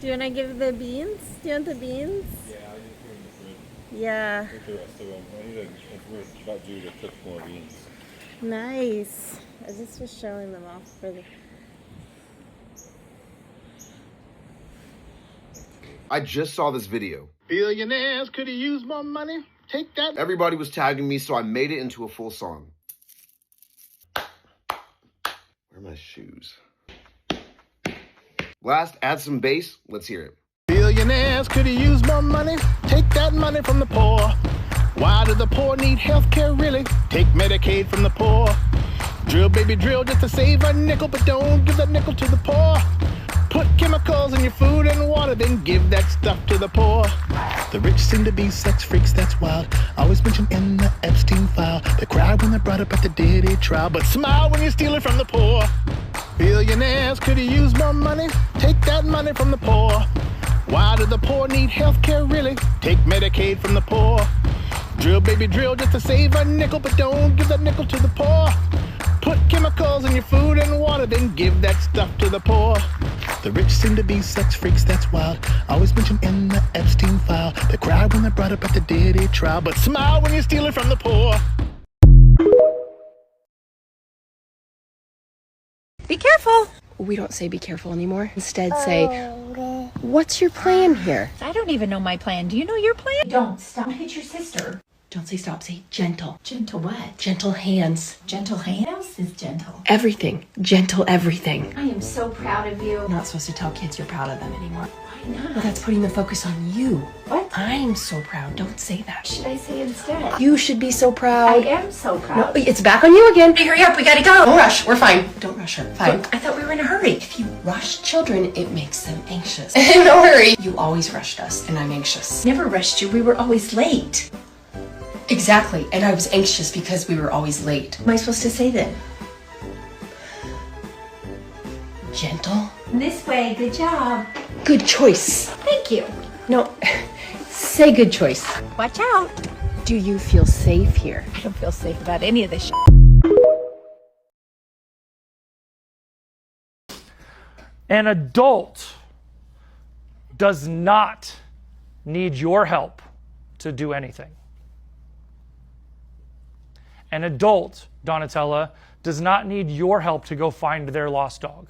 Do you want to give the beans? Do you want the beans? Yeah, I just put them in the fridge. Yeah. With the rest of them. I need if we're about due to cook more beans. Nice. I just was showing them off for the... I just saw this video. Billionaires could have used more money. Take that. Everybody was tagging me, so I made it into a full song. Where are my shoes? Last, add some bass. Let's hear it. Billionaires could have used more money. Take that money from the poor. Why do the poor need health care, really? Take Medicaid from the poor. Drill, baby, drill just to save a nickel, but don't give that nickel to the poor. Put chemicals in your food and water, then give that stuff to the poor. The rich seem to be sex freaks, that's wild. Always mentioned in the Epstein file. They cry when they're brought up at the Diddy trial, but smile when you steal it from the poor. Billionaires could have used more money. Take that money from the poor. Why do the poor need health care, really? Take Medicaid from the poor. Drill, baby, drill just to save a nickel, but don't give that nickel to the poor. Put chemicals in your food and water, then give that stuff to the poor. The rich seem to be sex freaks, that's wild. Always mentioned in the Epstein file. They cry when they're brought up at the Diddy trial, but smile when you steal it from the poor. Be careful. We don't say be careful anymore. Instead say, what's your plan here? I don't even know my plan. Do you know your plan? Don't. Stop. Hit your sister. Don't say stop, say gentle. Gentle what? Gentle hands. Gentle hands? What else is gentle? Everything. Gentle everything. I am so proud of you. You're not supposed to tell kids you're proud of them anymore. Why not? Well, that's putting the focus on you. What? I'm so proud. Don't say that. What should I say instead? You should be so I proud. am so No, proud. it's back on you again. Hey, hurry up. We gotta go. Don't rush. We're fine. Don't rush her. Fine. I thought we were in a hurry. If you rush children, it makes them anxious. No hurry. You always rushed us, and I'm anxious. Never rushed you. We were always late. Exactly. And I was anxious because we were always late. What am I supposed to say then? Gentle. This way. Good job. Good choice. Thank you. No, say good choice. Watch out. Do you feel safe here? I don't feel safe about any of this shit. An adult does not need your help to do anything. An adult, Donatella, does not need your help to go find their lost dog.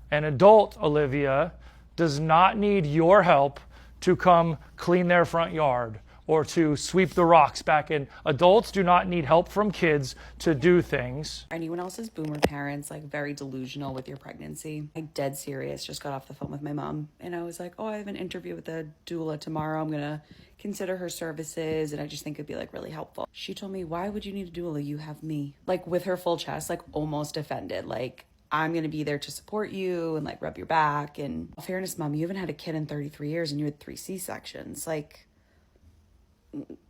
An adult, Olivia, does not need your help to come clean their front yard or to sweep the rocks back in. Adults do not need help from kids to do things. Anyone else's boomer parents, like, very delusional with your pregnancy? Like, dead serious. Just got off the phone with my mom and I was like, oh, I have an interview with a doula tomorrow. I'm gonna consider her services and I just think it'd be, like, really helpful. She told me, why would you need a doula? You have me. Like, with her full chest, like, almost offended. Like, I'm gonna be there to support you and, like, rub your back. And in fairness, Mom, you haven't had a kid in 33 years and you had 3 C-sections. Like,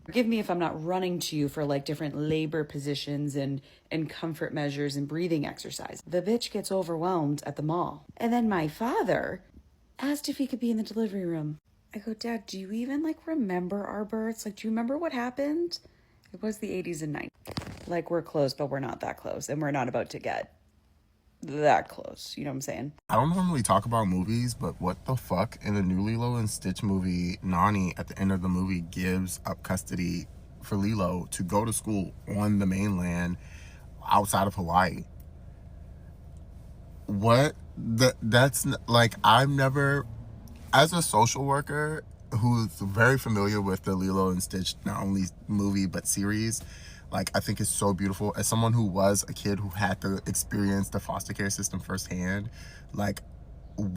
forgive me if I'm not running to you for, like, different labor positions and comfort measures and breathing exercise. The bitch gets overwhelmed at the mall. And then my father asked if he could be in the delivery room. I go, Dad, do you even, like, remember our births? Like, do you remember what happened? It was the 80s and 90s. Like, we're close, but we're not that close. And we're not about to get that close. You know what I'm saying? I don't normally talk about movies, but what the fuck? In the new Lilo and Stitch movie, Nani, at the end of the movie, gives up custody for Lilo to go to school on the mainland outside of Hawaii. What? That's, like, I've never, as a social worker who's very familiar with the Lilo and Stitch, not only movie, but series, like, I think it's so beautiful. As someone who was a kid who had to experience the foster care system firsthand, like, who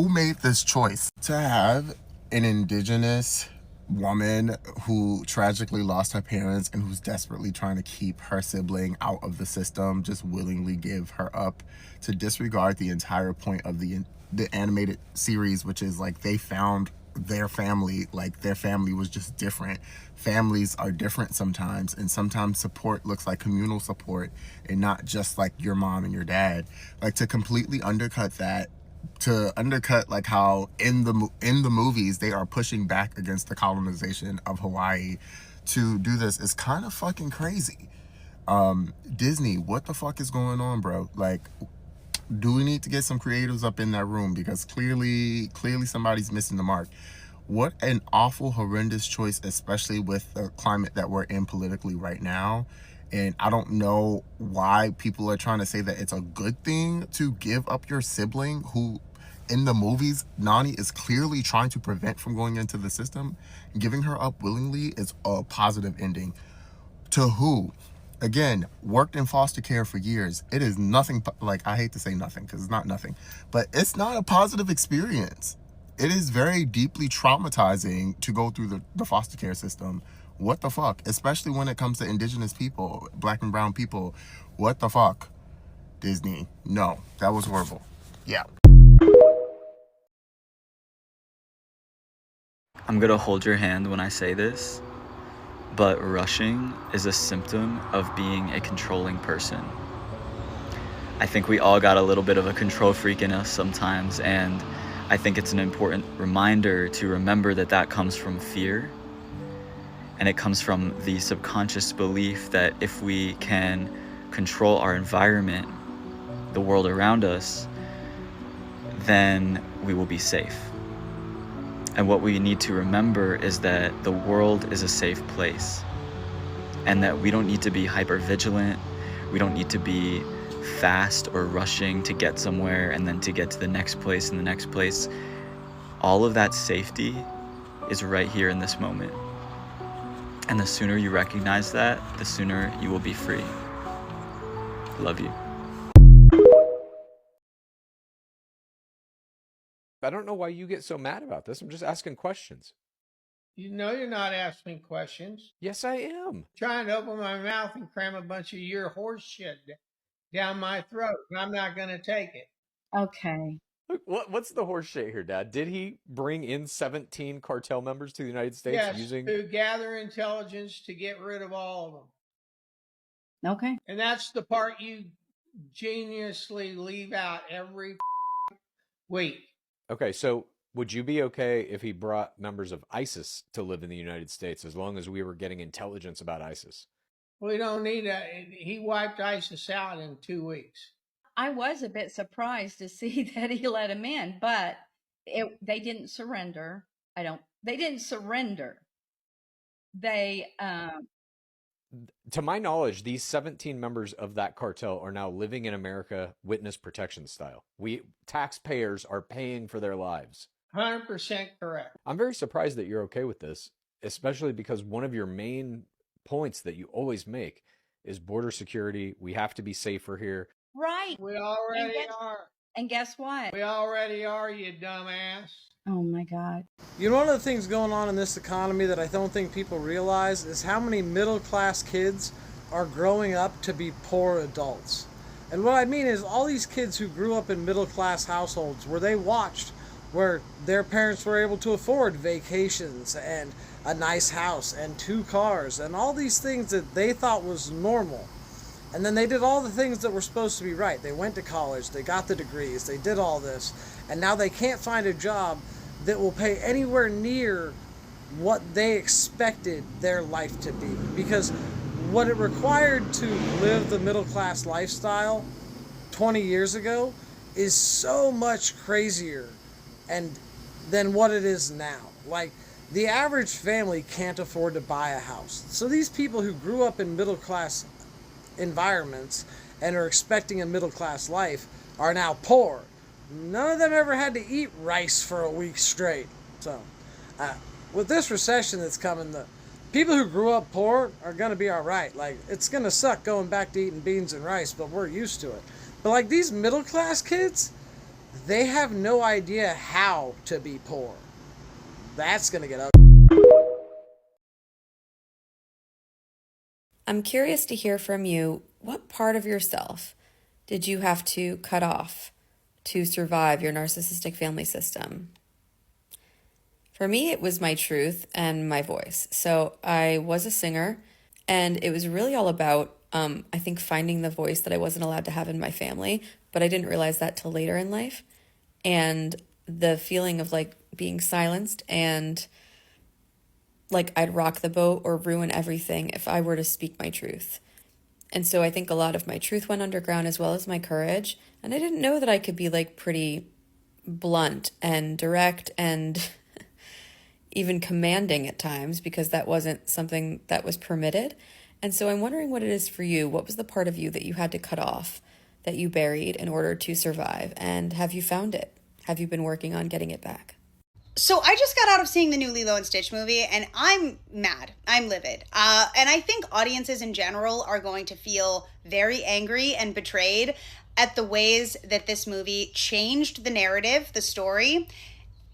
made this choice to have an indigenous woman who tragically lost her parents and who's desperately trying to keep her sibling out of the system, just willingly give her up, to disregard the entire point of the animated series, which is, like, they found their family, like, their family was just different. Families are different sometimes, and sometimes support looks like communal support and not just, like, your mom and your dad. Like, to completely undercut that, to undercut, like, how in the movies they are pushing back against the colonization of Hawaii, to do this is kind of fucking crazy. Disney, what the fuck is going on, bro? Like, Do we need to get some creatives up in that room? Because clearly somebody's missing the mark. What an awful, horrendous choice, especially with the climate that we're in politically right now. And I don't know why people are trying to say that it's a good thing to give up your sibling who, in the movies, Nani is clearly trying to prevent from going into the system. Giving her up willingly is a positive ending. To who? Again, worked in foster care for years. It is nothing, like, I hate to say nothing because it's not nothing, but it's not a positive experience. It is very deeply traumatizing to go through the foster care system. What the fuck? Especially when it comes to indigenous people, black and brown people. What the fuck? Disney. No, that was horrible. Yeah. I'm gonna hold your hand when I say this, but rushing is a symptom of being a controlling person. I think we all got a little bit of a control freak in us sometimes, and I think it's an important reminder to remember that that comes from fear, and it comes from the subconscious belief that if we can control our environment, the world around us, then we will be safe. And what we need to remember is that the world is a safe place, and that we don't need to be hyper vigilant. We don't need to be fast or rushing to get somewhere and then to get to the next place and the next place. All of that safety is right here in this moment. And the sooner you recognize that, the sooner you will be free. Love you. I don't know why you get so mad about this. I'm just asking questions. You know you're not asking questions. Yes, I am. Trying to open my mouth and cram a bunch of your horse shit down my throat, and I'm not going to take it. Okay. Look, what's the horse shit here, Dad? Did he bring in 17 cartel members to the United States Yes, using... to gather intelligence to get rid of all of them. Okay. And that's the part you geniusly leave out every week. Okay, so would you be okay if he brought members of ISIS to live in the United States as long as we were getting intelligence about ISIS? We don't need he wiped ISIS out in 2 weeks. I was a bit surprised to see that he let him in, but they didn't surrender. They didn't surrender. They, To my knowledge, these 17 members of that cartel are now living in America witness protection style. We taxpayers are paying for their lives. 100% correct. I'm very surprised that you're okay with this, especially because one of your main points that you always make is border security. We have to be safer here. right. We already are. And guess what? We already are, you dumbass. Oh my God. You know, one of the things going on in this economy that I don't think people realize is how many middle-class kids are growing up to be poor adults. And what I mean is all these kids who grew up in middle-class households where they watched where their parents were able to afford vacations and a nice house and 2 cars and all these things that they thought was normal. And then they did all the things that were supposed to be right. They went to college, they got the degrees, they did all this, and now they can't find a job that will pay anywhere near what they expected their life to be. Because what it required to live the middle class lifestyle 20 years ago is so much crazier than what it is now. Like, the average family can't afford to buy a house. So these people who grew up in middle class environments and are expecting a middle class life are now poor. None of them ever had to eat rice for a week straight. So with this recession that's coming, the people who grew up poor are going to be all right. Like, it's going to suck going back to eating beans and rice, but we're used to it. But like these middle class kids, they have no idea how to be poor. That's going to get ugly. I'm curious to hear from you, what part of yourself did you have to cut off to survive your narcissistic family system? For me, it was my truth and my voice. So I was a singer, and it was really all about, I think, finding the voice that I wasn't allowed to have in my family, but I didn't realize that till later in life. And the feeling of like being silenced and like I'd rock the boat or ruin everything if I were to speak my truth. And so I think a lot of my truth went underground as well as my courage. And I didn't know that I could be like pretty blunt and direct and even commanding at times, because that wasn't something that was permitted. And so I'm wondering what it is for you. What was the part of you that you had to cut off, that you buried in order to survive? And have you found it? Have you been working on getting it back? So I just got out of seeing the new Lilo and Stitch movie, and I'm mad. I'm livid. And I think audiences in general are going to feel very angry and betrayed at the ways that this movie changed the narrative, the story,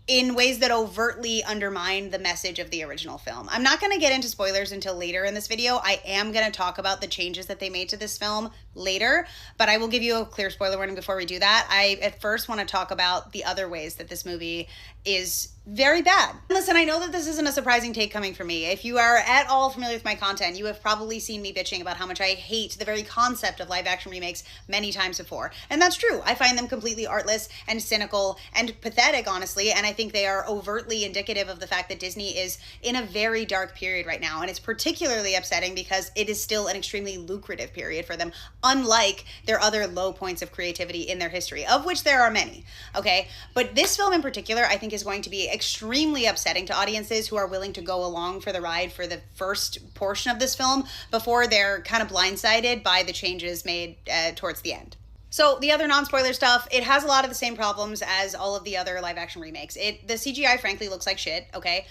in ways that overtly undermine the message of the original film. I'm not going to get into spoilers until later in this video. I am going to talk about the changes that they made to this film later, but I will give you a clear spoiler warning before we do that. I at first want to talk about the other ways that this movie is very bad. Listen, I know that this isn't a surprising take coming from me. If you are at all familiar with my content, you have probably seen me bitching about how much I hate the very concept of live action remakes many times before. And that's true. I find them completely artless and cynical and pathetic, honestly, and I think they are overtly indicative of the fact that Disney is in a very dark period right now. And it's particularly upsetting because it is still an extremely lucrative period for them, unlike their other low points of creativity in their history, of which there are many, okay? But this film in particular, I think, is going to be extremely upsetting to audiences who are willing to go along for the ride for the first portion of this film before they're kind of blindsided by the changes made towards the end. So the other non-spoiler stuff, it has a lot of the same problems as all of the other live action remakes. The CGI frankly looks like shit, okay?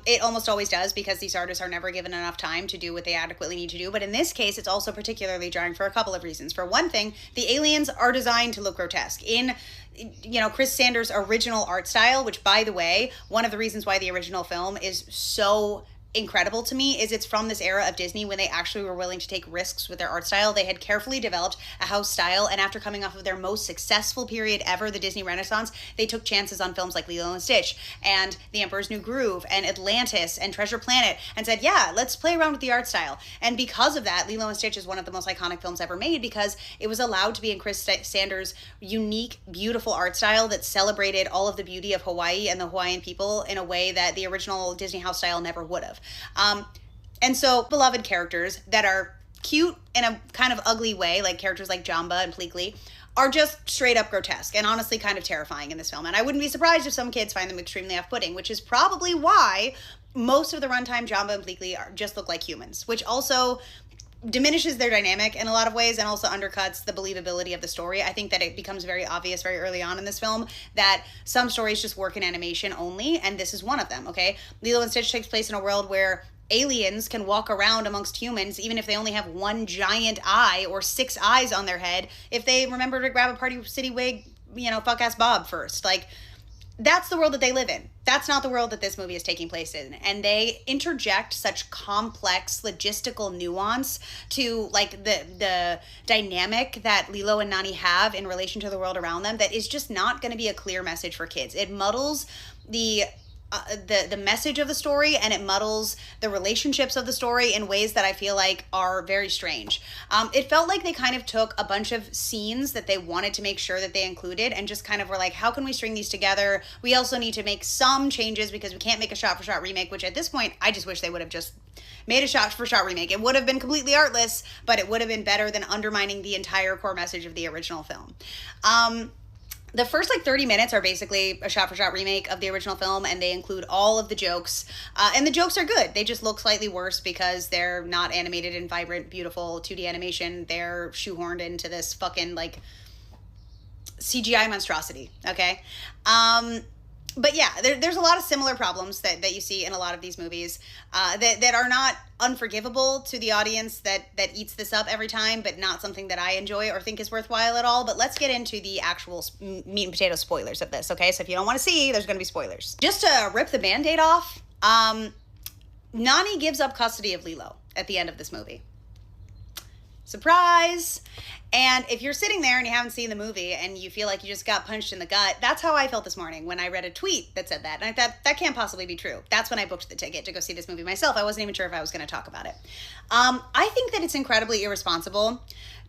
It almost always does because these artists are never given enough time to do what they adequately need to do. But in this case, it's also particularly jarring for a couple of reasons. For one thing, the aliens are designed to look grotesque. In Chris Sanders' original art style, which, by the way, one of the reasons why the original film is so incredible to me is it's from this era of Disney when they actually were willing to take risks with their art style. They had carefully developed a house style, and after coming off of their most successful period ever, the Disney Renaissance, they took chances on films like Lilo and Stitch and The Emperor's New Groove and Atlantis and Treasure Planet and said, yeah, let's play around with the art style. And because of that, Lilo and Stitch is one of the most iconic films ever made because it was allowed to be in Chris Sanders' unique, beautiful art style that celebrated all of the beauty of Hawaii and the Hawaiian people in a way that the original Disney house style never would have. And so beloved characters that are cute in a kind of ugly way, like characters like Jamba and Pleakley, are just straight up grotesque and honestly kind of terrifying in this film. And I wouldn't be surprised if some kids find them extremely off-putting, which is probably why most of the runtime Jamba and Pleakley just look like humans, which also diminishes their dynamic in a lot of ways and also undercuts the believability of the story. I think that it becomes very obvious very early on in this film that some stories just work in animation only, and this is one of them, okay? Lilo and Stitch takes place in a world where aliens can walk around amongst humans even if they only have one giant eye or 6 eyes on their head if they remember to grab a Party City wig, fuck-ass Bob first. Like, that's the world that they live in. That's not the world that this movie is taking place in. And they interject such complex logistical nuance to like the dynamic that Lilo and Nani have in relation to the world around them that is just not going to be a clear message for kids. It muddles the message of the story, and it muddles the relationships of the story in ways that I feel like are very strange. It felt like they kind of took a bunch of scenes that they wanted to make sure that they included and just kind of were like, how can we string these together? We also need to make some changes because we can't make a shot-for-shot remake, which at this point, I just wish they would have just made a shot-for-shot remake. It would have been completely artless, but it would have been better than undermining the entire core message of the original film. The first 30 minutes are basically a shot-for-shot remake of the original film, and they include all of the jokes. And the jokes are good. They just look slightly worse because they're not animated in vibrant, beautiful 2D animation. They're shoehorned into this fucking, CGI monstrosity, okay? But yeah, there's a lot of similar problems that you see in a lot of these movies that are not unforgivable to the audience that eats this up every time, but not something that I enjoy or think is worthwhile at all. But let's get into the actual meat and potato spoilers of this, okay? So if you don't want to see, there's going to be spoilers. Just to rip the Band-Aid off, Nani gives up custody of Lilo at the end of this movie. Surprise! And if you're sitting there and you haven't seen the movie and you feel like you just got punched in the gut, that's how I felt this morning when I read a tweet that said that. And I thought, that can't possibly be true. That's when I booked the ticket to go see this movie myself. I wasn't even sure if I was going to talk about it. I think that it's incredibly irresponsible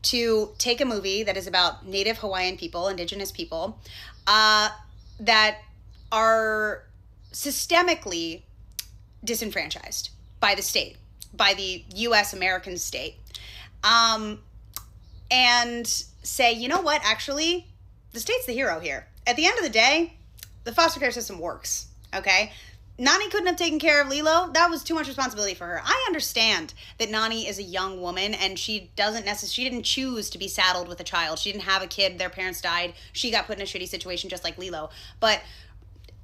to take a movie that is about Native Hawaiian people, indigenous people, that are systemically disenfranchised by the state, by the U.S. American state, and say, you know what, actually, the state's the hero here. At the end of the day, the foster care system works, okay? Nani couldn't have taken care of Lilo. That was too much responsibility for her. I understand that Nani is a young woman and she didn't choose to be saddled with a child. She didn't have a kid. Their parents died. She got put in a shitty situation just like Lilo. But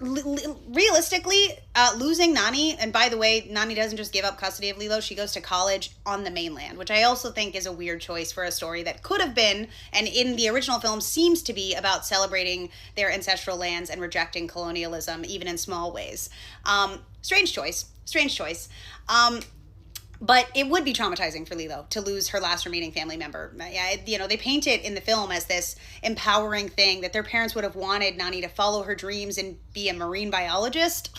realistically, losing Nani, and by the way, Nani doesn't just give up custody of Lilo, she goes to college on the mainland, which I also think is a weird choice for a story that could have been, and in the original film seems to be, about celebrating their ancestral lands and rejecting colonialism, even in small ways. Strange choice. But it would be traumatizing for Lilo to lose her last remaining family member. They paint it in the film as this empowering thing that their parents would have wanted Nani to follow her dreams and be a marine biologist.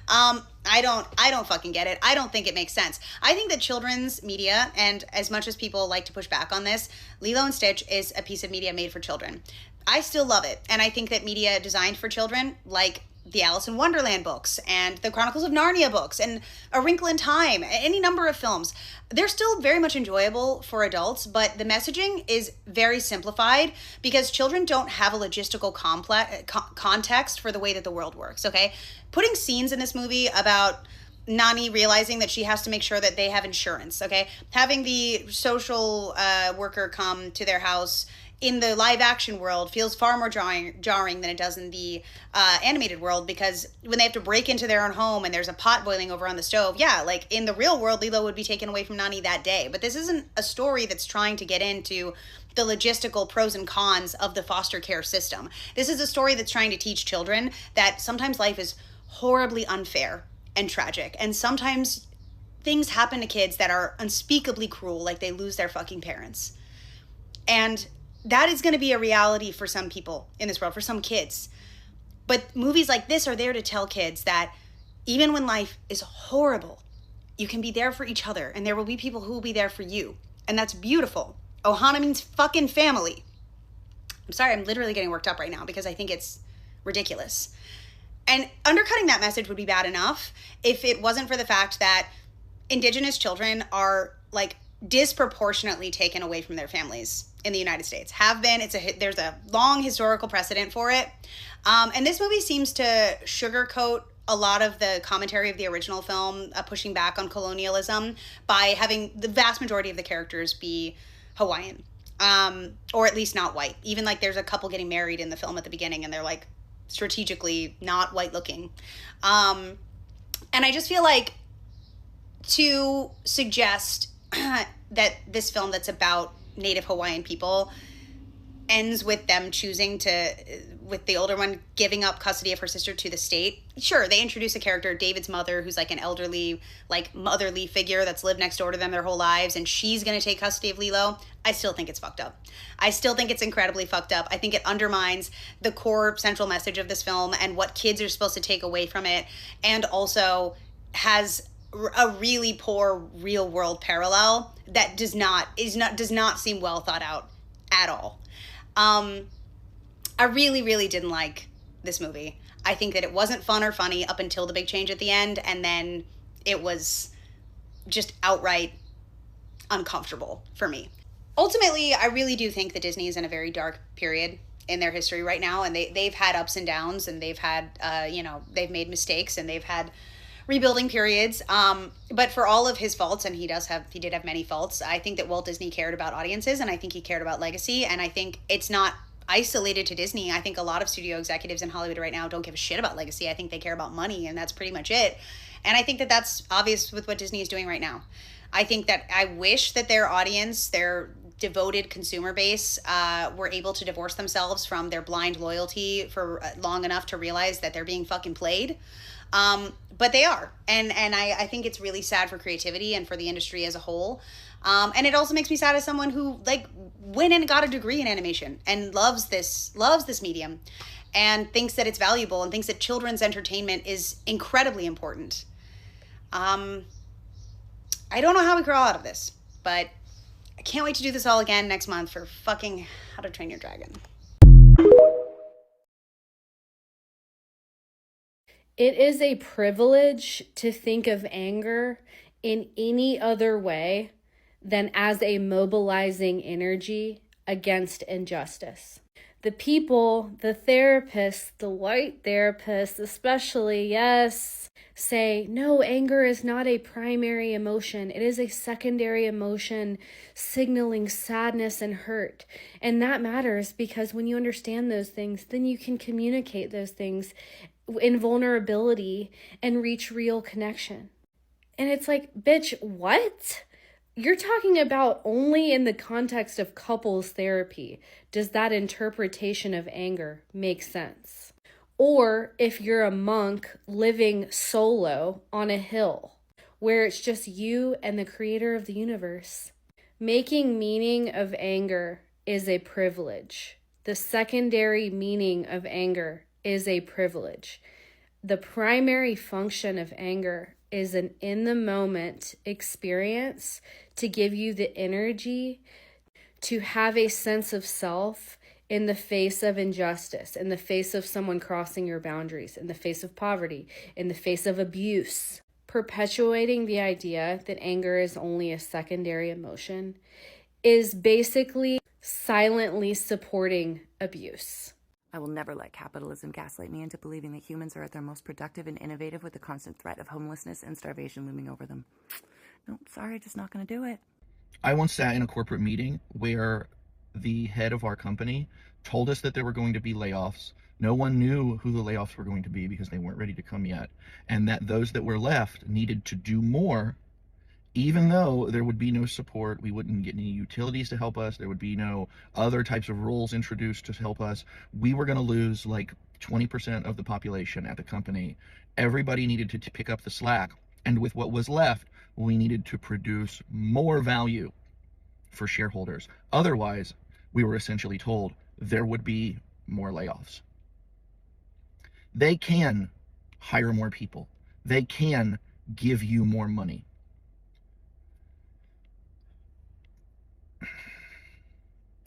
I don't fucking get it. I don't think it makes sense. I think that children's media, and as much as people like to push back on this, Lilo and Stitch is a piece of media made for children. I still love it. And I think that media designed for children, like the Alice in Wonderland books and the Chronicles of Narnia books and A Wrinkle in Time, any number of films, they're still very much enjoyable for adults, but the messaging is very simplified because children don't have a logistical context for the way that the world works, okay? Putting scenes in this movie about Nani realizing that she has to make sure that they have insurance, okay? Having the social worker come to their house in the live action world feels far more jarring than it does in the animated world, because when they have to break into their own home and there's a pot boiling over on the stove, yeah, like in the real world, Lilo would be taken away from Nani that day. But this isn't a story that's trying to get into the logistical pros and cons of the foster care system. This is a story that's trying to teach children that sometimes life is horribly unfair and tragic, and sometimes things happen to kids that are unspeakably cruel, like they lose their fucking parents. And that is going to be a reality for some people in this world, for some kids. But movies like this are there to tell kids that even when life is horrible, you can be there for each other, and there will be people who will be there for you. And that's beautiful. Ohana means fucking family. I'm sorry, I'm literally getting worked up right now because I think it's ridiculous. And undercutting that message would be bad enough if it wasn't for the fact that Indigenous children are like disproportionately taken away from their families in the United States. Have been. There's a long historical precedent for it. And this movie seems to sugarcoat a lot of the commentary of the original film, pushing back on colonialism by having the vast majority of the characters be Hawaiian, or at least not white. Even like there's a couple getting married in the film at the beginning and they're like strategically not white looking. And I just feel like to suggest that this film that's about Native Hawaiian people ends with them choosing to, with the older one giving up custody of her sister to the state. Sure, they introduce a character, David's mother, who's like an elderly, like motherly figure that's lived next door to them their whole lives, and she's going to take custody of Lilo. I still think it's fucked up. I still think it's incredibly fucked up. I think it undermines the core central message of this film and what kids are supposed to take away from it, and also has a really poor real world parallel that does not seem well thought out at all. I really didn't like this movie. I think that it wasn't fun or funny up until the big change at the end, and then it was just outright uncomfortable for me. Ultimately, I really do think that Disney is in a very dark period in their history right now, and they've had ups and downs, and they've had they've made mistakes, and they've had rebuilding periods. But for all of his faults, and he did have many faults, I think that Walt Disney cared about audiences, and I think he cared about legacy, and I think it's not isolated to Disney. I think a lot of studio executives in Hollywood right now don't give a shit about legacy. I think they care about money, and that's pretty much it. And I think that that's obvious with what Disney is doing right now. I think that I wish that their audience, their devoted consumer base, were able to divorce themselves from their blind loyalty for long enough to realize that they're being fucking played. But they are. And I think it's really sad for creativity and for the industry as a whole. And it also makes me sad as someone who like went and got a degree in animation and loves this medium and thinks that it's valuable and thinks that children's entertainment is incredibly important. I don't know how we crawl out of this, but I can't wait to do this all again next month for fucking How to Train Your Dragon. It is a privilege to think of anger in any other way than as a mobilizing energy against injustice. The people, the therapists, the white therapists especially, yes, say, no, anger is not a primary emotion. It is a secondary emotion signaling sadness and hurt. And that matters because when you understand those things, then you can communicate those things in vulnerability and reach real connection. And it's like, bitch, what? You're talking about only in the context of couples therapy. Does that interpretation of anger make sense? Or if you're a monk living solo on a hill where it's just you and the creator of the universe. Making meaning of anger is a privilege. The secondary meaning of anger is a privilege. The primary function of anger is an in-the-moment experience to give you the energy to have a sense of self in the face of injustice, in the face of someone crossing your boundaries, in the face of poverty, in the face of abuse. Perpetuating the idea that anger is only a secondary emotion is basically silently supporting abuse. I will never let capitalism gaslight me into believing that humans are at their most productive and innovative with the constant threat of homelessness and starvation looming over them. No, sorry, just not going to do it. I once sat in a corporate meeting where the head of our company told us that there were going to be layoffs. No one knew who the layoffs were going to be because they weren't ready to come yet. And that those that were left needed to do more, even though there would be no support. We wouldn't get any utilities to help us. There would be no other types of rules introduced to help us. We were going to lose like 20% of the population at the company. Everybody needed to pick up the slack. And with what was left, we needed to produce more value for shareholders. Otherwise, we were essentially told there would be more layoffs. They can hire more people. They can give you more money.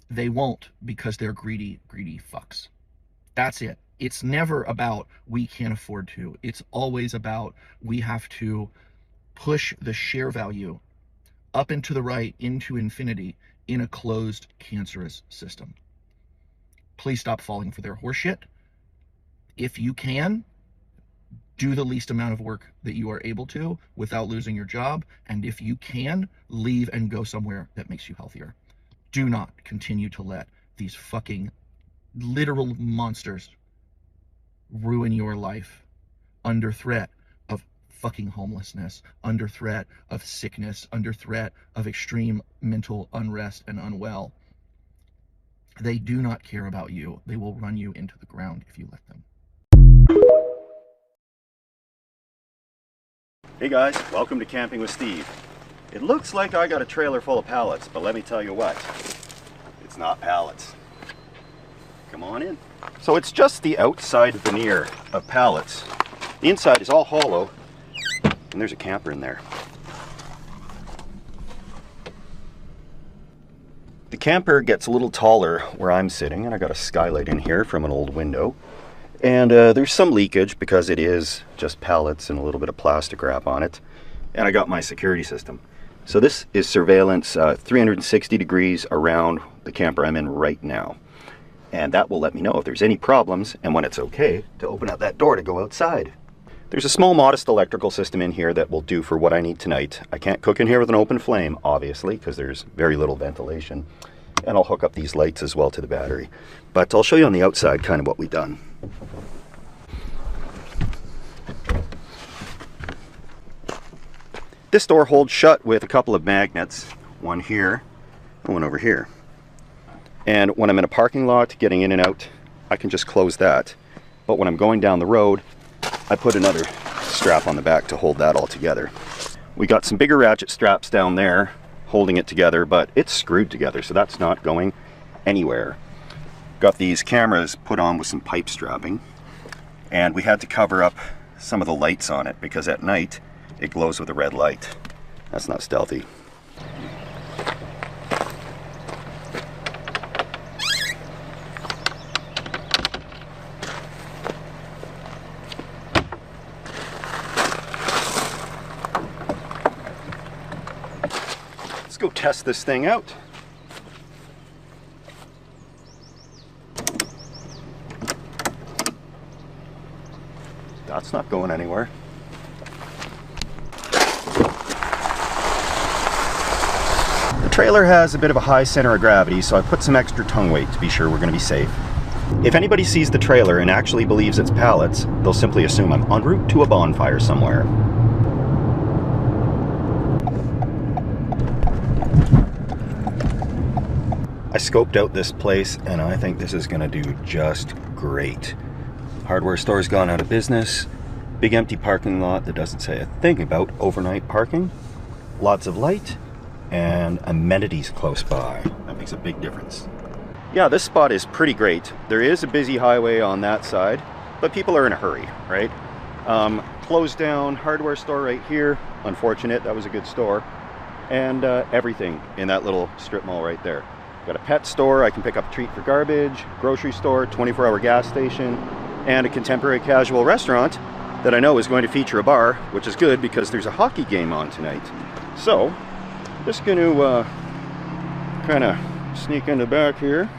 They won't because they're greedy fucks. That's it. It's never about we can't afford to. It's always about we have to push the share value up and to the right into infinity in a closed, cancerous system. Please stop falling for their horseshit. If you can, do the least amount of work that you are able to without losing your job. And if you can, leave and go somewhere that makes you healthier. Do not continue to let these fucking literal monsters ruin your life under threat of fucking homelessness, under threat of sickness, under threat of extreme mental unrest and unwell. They do not care about you. They will run you into the ground if you let them. Hey guys, welcome to Camping with Steve. It looks like I got a trailer full of pallets, but let me tell you what, it's not pallets. Come on in. So it's just the outside veneer of pallets. The inside is all hollow, and there's a camper in there. The camper gets a little taller where I'm sitting, and I got a skylight in here from an old window. And there's some leakage because it is just pallets and a little bit of plastic wrap on it. And I got my security system. So this is surveillance 360 degrees around the camper I'm in right now. And that will let me know if there's any problems and when it's okay to open up that door to go outside. There's a small modest electrical system in here that will do for what I need tonight. I can't cook in here with an open flame, obviously, because there's very little ventilation. And I'll hook up these lights as well to the battery. But I'll show you on the outside kind of what we've done. This door holds shut with a couple of magnets, one here and one over here. And when I'm in a parking lot getting in and out, I can just close that. But when I'm going down the road, I put another strap on the back to hold that all together. We got some bigger ratchet straps down there holding it together, but it's screwed together, so that's not going anywhere. Got these cameras put on with some pipe strapping, and we had to cover up some of the lights on it because at night it glows with a red light. That's not stealthy. Let's go. test this thing out. That's not going anywhere. The trailer has a bit of a high center of gravity, so I put some extra tongue weight to be sure we're going to be safe. If anybody sees the trailer and actually believes it's pallets, they'll simply assume I'm en route to a bonfire somewhere. I scoped out this place and I think this is going to do just great. Hardware store's gone out of business. Big empty parking lot that doesn't say a thing about overnight parking. Lots of light and amenities close by. That makes a big difference. Yeah, this spot is pretty great. There is a busy highway on that side, but people are in a hurry, right? Closed down hardware store right here. Unfortunate, that was a good store. And everything in that little strip mall right there. Got a pet store, I can pick up a treat for garbage, grocery store, 24-hour gas station, and a contemporary casual restaurant that I know is going to feature a bar, which is good because there's a hockey game on tonight. So, just going to kind of sneak in the back here.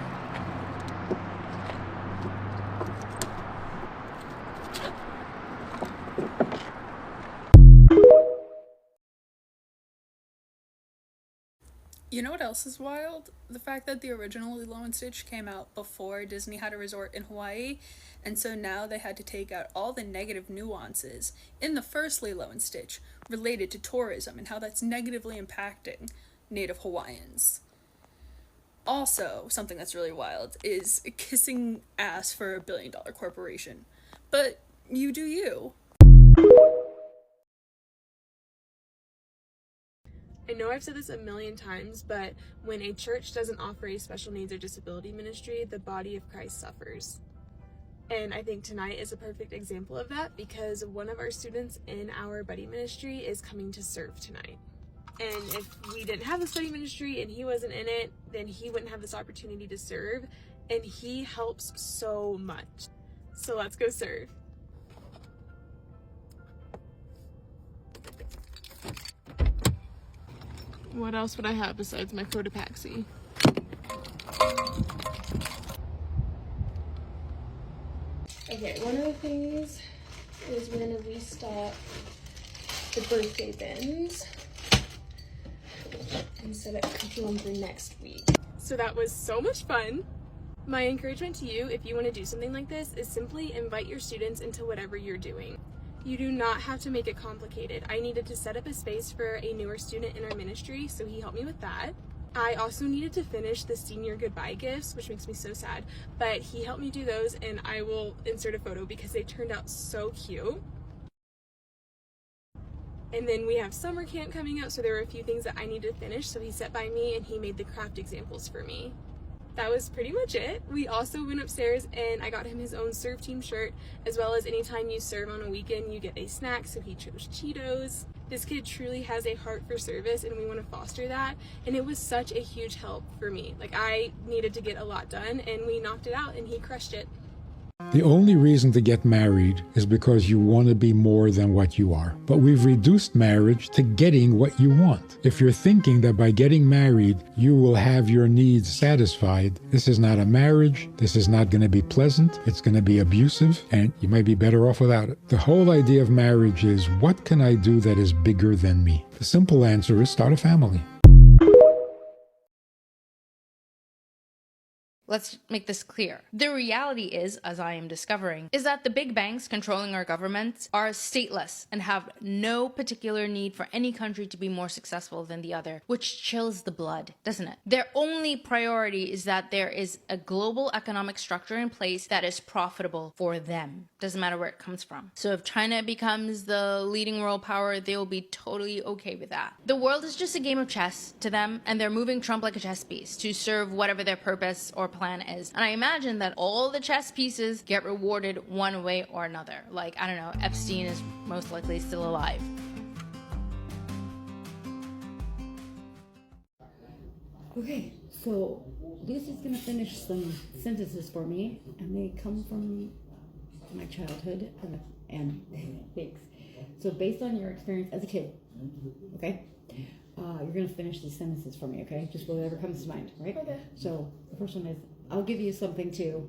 You know what else is wild? The fact that the original Lilo and Stitch came out before Disney had a resort in Hawaii, and so now they had to take out all the negative nuances in the first Lilo and Stitch related to tourism and how that's negatively impacting Native Hawaiians. Also, something that's really wild is kissing ass for a billion-dollar corporation. But you do you. I know I've said this a million times, but when a church doesn't offer a special needs or disability ministry, the body of Christ suffers. And I think tonight is a perfect example of that because one of our students in our buddy ministry is coming to serve tonight. And if we didn't have this buddy ministry and he wasn't in it, then he wouldn't have this opportunity to serve. And he helps so much. So let's go serve. What else would I have besides my Cotopaxi? Okay, one of the things is when we stop the birthday bins and set up curriculum for next week. So that was so much fun. My encouragement to you, if you want to do something like this, is simply invite your students into whatever you're doing. You do not have to make it complicated. I needed to set up a space for a newer student in our ministry, so he helped me with that. I also needed to finish the senior goodbye gifts, which makes me so sad, but he helped me do those, and I will insert a photo because they turned out so cute. And then we have summer camp coming up, so there were a few things that I needed to finish, so he sat by me and he made the craft examples for me. That was pretty much it. We also went upstairs and I got him his own serve team shirt, as well as anytime you serve on a weekend, you get a snack, so he chose Cheetos. This kid truly has a heart for service and we want to foster that, and it was such a huge help for me. Like, I needed to get a lot done and we knocked it out and he crushed it. The only reason to get married is because you want to be more than what you are. But we've reduced marriage to getting what you want. If you're thinking that by getting married, you will have your needs satisfied, this is not a marriage. This is not going to be pleasant. It's going to be abusive, and you might be better off without it. The whole idea of marriage is, what can I do that is bigger than me? The simple answer is start a family. Let's make this clear. The reality is, as I am discovering, is that the big banks controlling our governments are stateless and have no particular need for any country to be more successful than the other, which chills the blood, doesn't it? Their only priority is that there is a global economic structure in place that is profitable for them. Doesn't matter where it comes from. So if China becomes the leading world power, they will be totally okay with that. The world is just a game of chess to them, and they're moving Trump like a chess piece to serve whatever their purpose or plan is. And I imagine that all the chess pieces get rewarded one way or another. Like, I don't know, Epstein is most likely still alive. Okay, so Lucy's gonna finish some sentences for me, and they come from my childhood, and thanks. So based on your experience as a kid, okay? You're going to finish these sentences for me, okay? Just whatever comes to mind, right? Okay. So the first one is, I'll give you something to...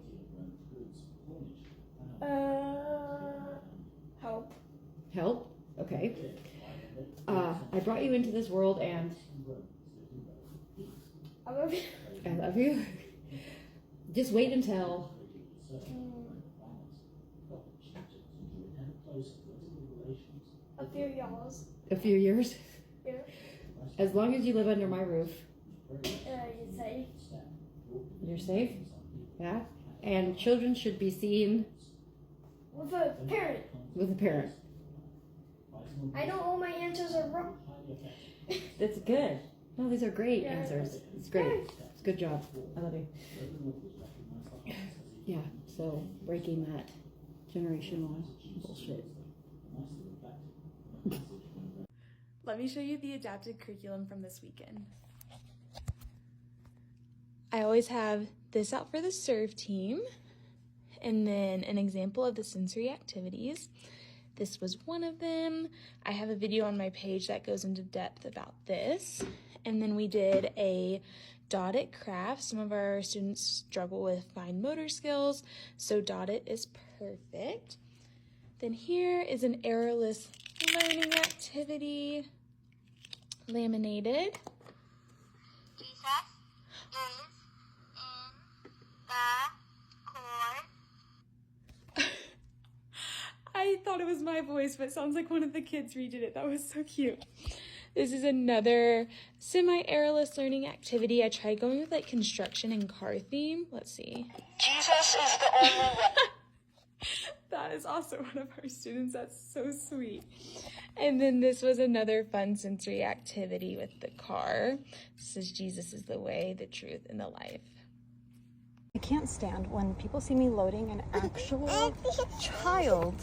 Help. Help? Okay. I brought you into this world and... I love you. I love you. Just wait until... A few years. A few years? Yeah. As long as you live under my roof. You're safe. You're safe? Yeah? And children should be seen... With a parent. With a parent. I know all my answers are wrong. That's good. No, these are great Yeah. answers. It's great. It's a good job. I love you. Yeah, so breaking that generational bullshit. Let me show you the adapted curriculum from this weekend. I always have this out for the serve team, and then an example of the sensory activities. This was one of them. I have a video on my page that goes into depth about this. And then we did a Dot It craft. Some of our students struggle with fine motor skills, so Dot It is perfect. Then here is an errorless learning activity, laminated. I thought it was my voice, but it sounds like one of the kids redid it. That was so cute. This is another semi-errorless learning activity. I tried going with like construction and car theme. Let's see. Jesus is the only way. That is also one of our students. That's so sweet. And then this was another fun sensory activity with the car. This is Jesus is the way, the truth, and the life. I can't stand when people see me loading an actual child.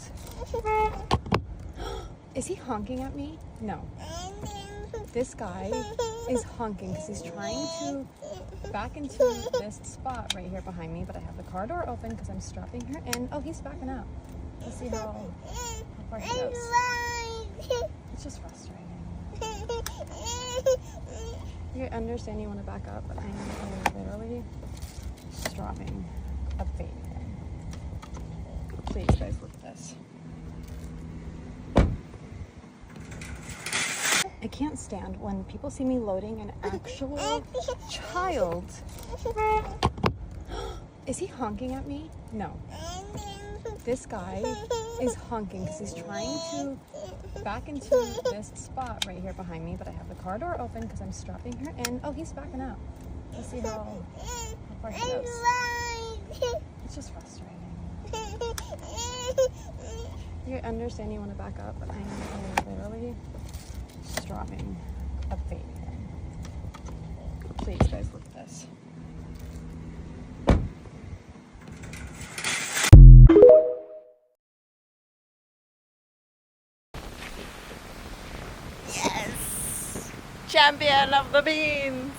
Is he honking at me? No. This guy is honking because he's trying to back into this spot right here behind me, but I have the car door open because I'm strapping her in. Oh, he's backing out. Let's see how far he goes. It's just frustrating. You understand you want to back up, but I am literally dropping a baby. Please, guys, look at this. I can't stand when people see me loading an actual child. Is he honking at me? No. This guy is honking because he's trying to back into this spot right here behind me, but I have the car door open because I'm strapping her in. Oh, he's backing out. Let's see how far he goes. It's just frustrating. You understand you want to back up, but I am literally dropping a baby. Please, guys, look at this. Yes! Champion of the beans!